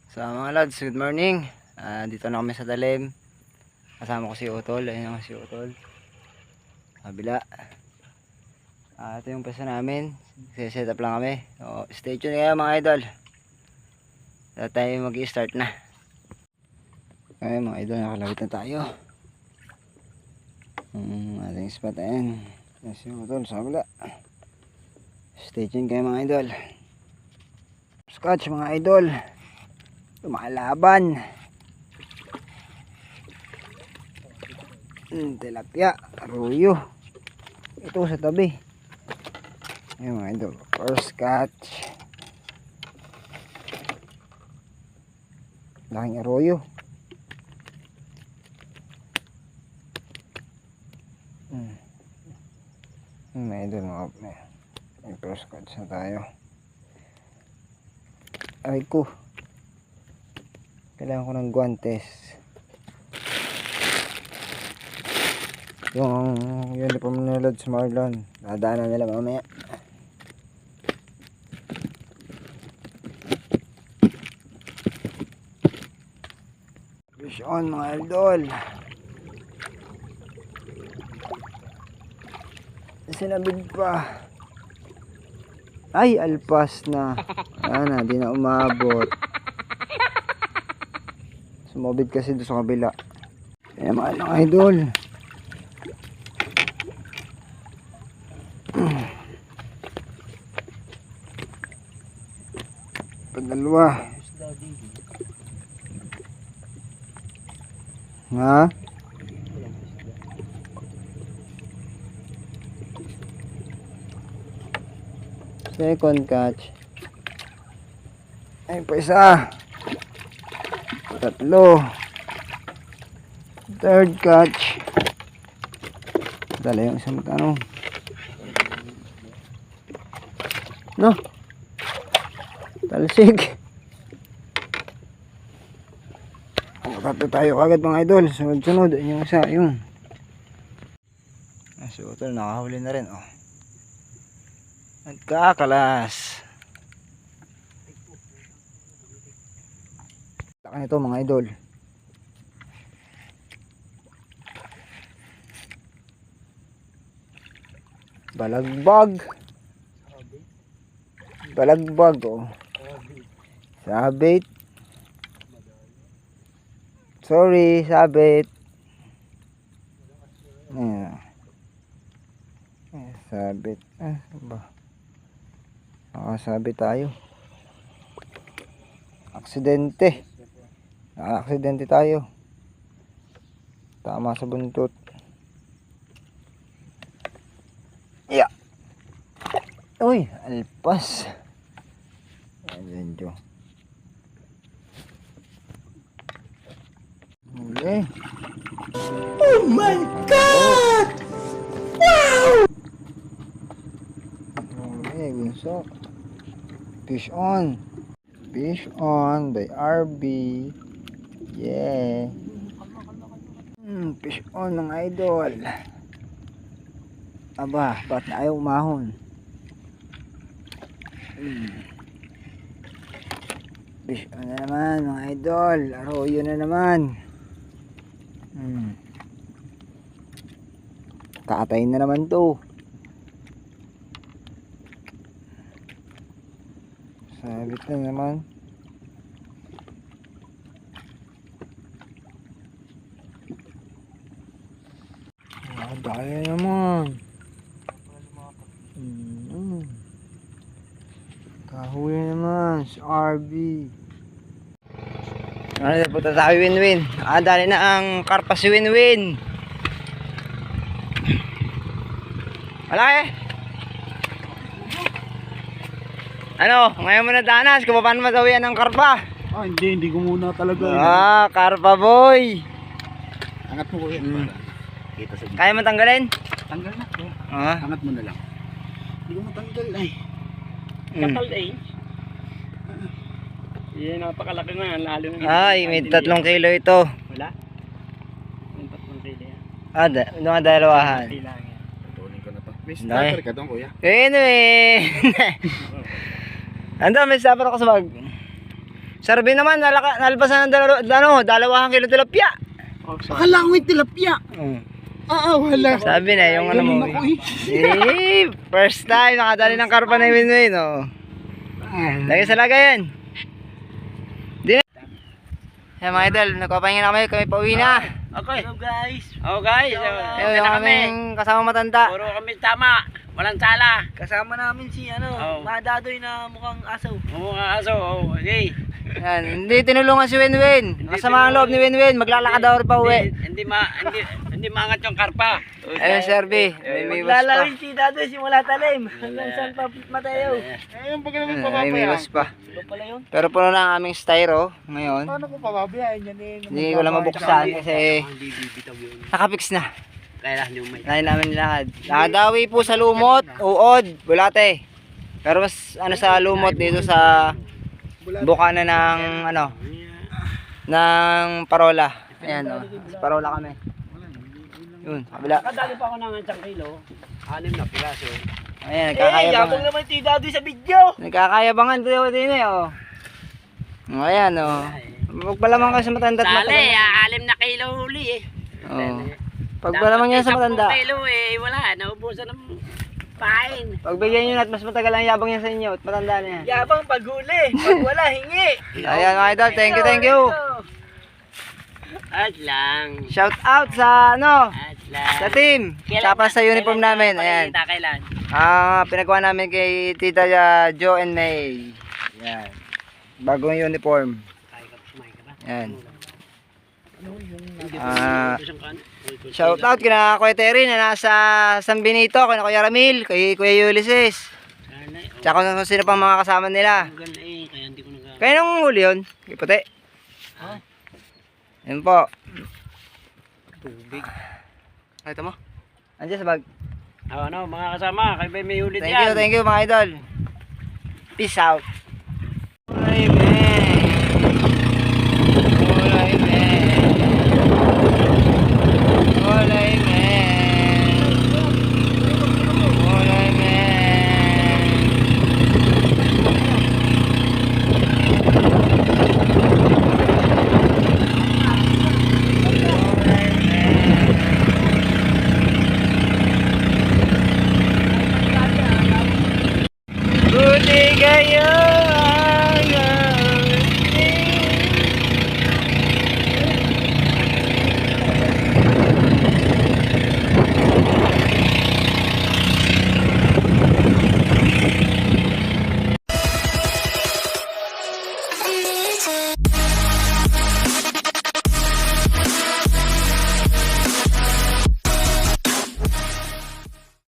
So mga lads, good morning. Dito na kami sa Talim. Kasama ko si Utol. Ayun ako si Utol. Kabila. Ito yung pwesto namin. Set up lang kami. So, stay tuned kayo mga idol. Dito tayo mag-i-start na. Okay mga idol, nakalawit na tayo. Ating spot ayan. Si Utol sa kabila. Stay tuned kayo mga idol. Scotch mga idol. Lumalaban. Tilapia, arroyo. Ito sa tabi. Ayan mga idol, first catch. Laking arroyo. Mga idol, may first catch na tayo. Aray ko, kailangan ko ng guantes. Yung uniform na Lods Marlon, dadaanan nila mamaya. Fish on mga idol. Sinabid pa. Ay, alpas na. Sana, di na umabot. Sumabit kasi doon sa kabila. Kaya mga idol. Padalwa. Ha? Second catch. Ay, pa isa. Tatlo. Third catch. Dala yung isang magkano. No. Talsik. Tatlo tayo agad mga idol. Sunod-sunod. Yung isa, yung. Si Utol, nakahuli na rin. Oh. Nagkakalas. Takan ito mga idol. Balagbag. Balagbag oh. Sabit. Sorry, sabit. Ayan. Sabit. Ba? Nakasabit tayo. Aksidente. Aksidente tayo. Tama sa buntot. Yeah. Uy, alpas. Ayan dyan. Okay. Oh my God! Wow! Okay, gunso. Fish on. Fish on by RB. Yeah. Fish on mga idol. Aba, ba't na ayaw umahon? Fish on na naman mga idol. Arroyo na naman. Kakatayin na naman to. Sabit na naman. Daya naman. Kahuli naman si RB. Punta tayo win-win. Dali na ang karpa si win-win. Malaki. Ano, ngayon mo na danas kung paano magawian ng karpa. Hindi ko muna talaga. Karpa boy. Angat mo ko yan para kita sa Kaya mo tanggalin? Tanggal na ko. Angat mo na lang. Hindi ko matanggal ay. Kapal eh. Yan, napakalaki na. Lalo na. Ay, may 3 kilo ito. Wala? Yung 3 kilo yan. Mga dalawahan. Kailangan yan. Tutunin ko na to. May Dai. starter ka doon kuya. Anyway. Ando, may stopper ako sa bag. Sarbi naman, nalpasan ng dalawang kilo tilapia. Akala ko yung tilapia. Wala. Sabi na, yung ano mo. Ganun ako First time, nakadali ng karpa na Winwin, oh. Lagi sa lagayan. Di na. Yan mga idol, nagpapahinga na kami pauwi na. Okay. Hello guys. Oh guys. Ayun, yung aming kasama matanda. Puro kami tama. Walang sala. Kasama namin si Madadoy na mukhang asaw. Oo nga aso. Oh, okay. Yan, hindi tinulungan si Winwin. Kasama ang loob ni Winwin, maglalakad daw pa uwi. Hindi maangat yung karpa. Ayun, Serbi, may miwas pa. si Dadoy simula talim. Hanggang saan pa Mateo. Ayun, pag naman May miwas pa. Ito pala yun. Pero puno na ang aming styro ngayon. Paano ko pababiyahin yan eh? Hindi ko lang mabuksan kasi Hindi bibitaw yun. nakapix na. Kaya lang may. Lain namin lakad. Nakadawi po sa lumot, uod, bulate. Pero mas ano sa lumot dito sa bukana ng ano ng parola. Ayan oh, sa parola kami. Yun, kabila. Kadali pa ako ng 1 kilo. 6 na piraso. Ayan, nagkakayabangan. naman si Dadoy sa video. Nagkakayabangan tayo din eh oh. Ayan oh. Magpalamang ka sa matanda. Sali, 6 na kilo huli eh. Oh. Pagpalamang yan sa matanda. 10 kilo eh, wala. Naubusan ng pain. Pagbigyan nyo na at mas matagal ang yabang yan sa inyo at matanda na yan. Yabang paghuli. Pag wala, hingi. Ayan mga idol, thank you. At lang. Shout out sa ano, At lang. sa team. Tsaka sa uniform namin. Ayan. Kailan? Pinagawa namin kay Tita Jo and May. Ayan. Bagong uniform. Ayan. Shout out kina Kuya Terry na nasa San Benito, kina Kuya Ramil, kay Kuya Ulysses. Tsaka kung sino pang mga kasama nila. Kaya nung huli yun, kay puti. Yan po. Tubig. Ito mo. Andiyan sa bag. Ano, mga kasama, kayo may ulit yan. Thank you mga idol. Peace out. Amen. Buti kayo